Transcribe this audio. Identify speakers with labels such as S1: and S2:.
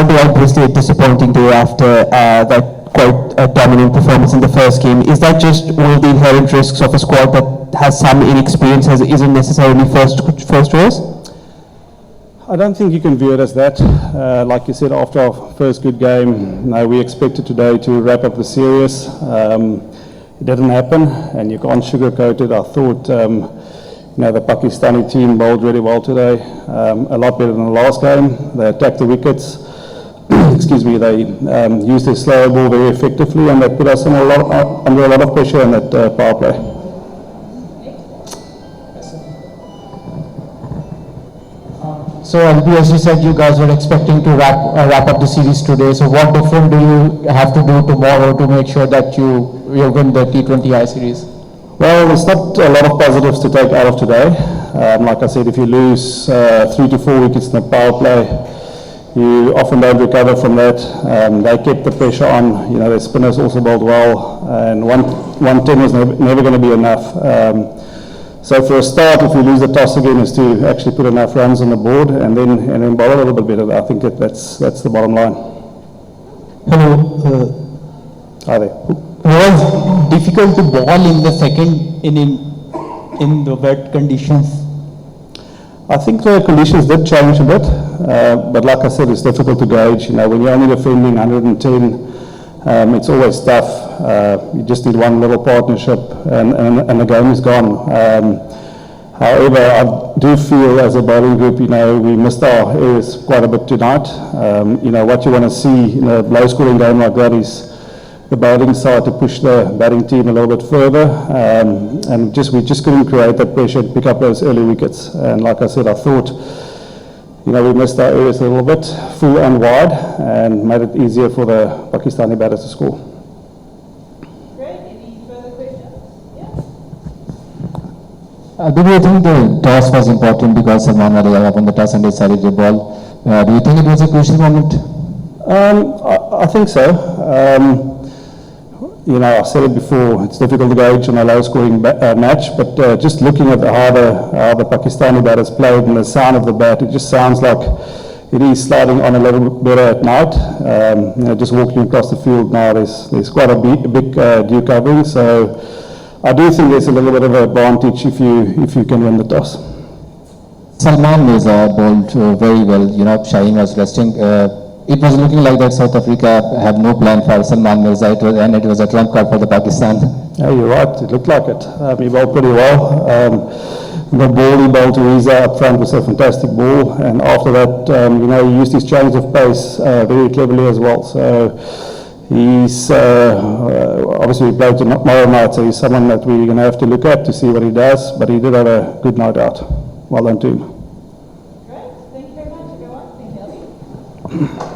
S1: Albie obviously a disappointing day after that quite dominant performance in the first game. Is that just one of the inherent risks of a squad that has some inexperience, isn't necessarily first race?
S2: I don't think you can view it as that. Like you said, after our first good game, we expected today to wrap up the series. It didn't happen, and you can't sugarcoat it. I thought the Pakistani team bowled really well today, a lot better than the last game. They attacked the wickets. Excuse me. They used their slower ball very effectively, and they put us under a lot of pressure in that power play.
S1: So, Albie, as you said, you guys were expecting to wrap up the series today. So, what different do you have to do tomorrow to make sure that you win the T20I series?
S2: Well, there's not a lot of positives to take out of today. Like I said, if you lose 3 to 4 wickets in the power play, you often don't recover from that. They kept the pressure on. Their spinners also bowled well, and 110 was never going to be enough. So for a start, if you lose the toss again, is to actually put enough runs on the board and then bowl a little bit better. I think that's the bottom line.
S1: Hello.
S2: Hi there.
S1: Was difficult to bowl in the second inning in the wet conditions?
S2: I think the conditions did change a bit, but like I said, it's difficult to gauge. When you're only defending 110, it's always tough. You just need one little partnership, and the game is gone. However, I do feel as a bowling group, we missed our areas quite a bit tonight. What you want to see in a low-scoring game like that is the bowling side to push the batting team a little bit further, and we just couldn't create that pressure to pick up those early wickets. And like I said, I thought, we missed our areas a little bit, full and wide, and made it easier for the Pakistani batters to score.
S3: Great. Any further questions?
S1: Do you think the toss was important because Salman Mirza won the toss and decided to bowl? Do you think it was a crucial moment?
S2: I think so. I said it before, it's difficult to gauge on a low-scoring match, but just looking at how the Pakistani batters played and the sound of the bat, it just sounds like it is sliding on a little bit better at night. Just walking across the field now, there's quite a big dew covering, so I do think there's a little bit of an advantage if you can win the toss.
S1: Salman Mirza bowled very well. Shaheen was resting. It was looking like that South Africa had no plan for Salman Mirza, and it was a trump card for the Pakistan.
S2: Yeah, you're right. It looked like it. He bowled pretty well. The ball he bowled to Riza up front was a fantastic ball, and after that, he used his change of pace very cleverly as well. So he's obviously played tomorrow night, so he's someone that we're going to have to look at to see what he does. But he did have a good night out. Well done to him.
S3: Great. Thank you very much, everyone. Thank you, Albie.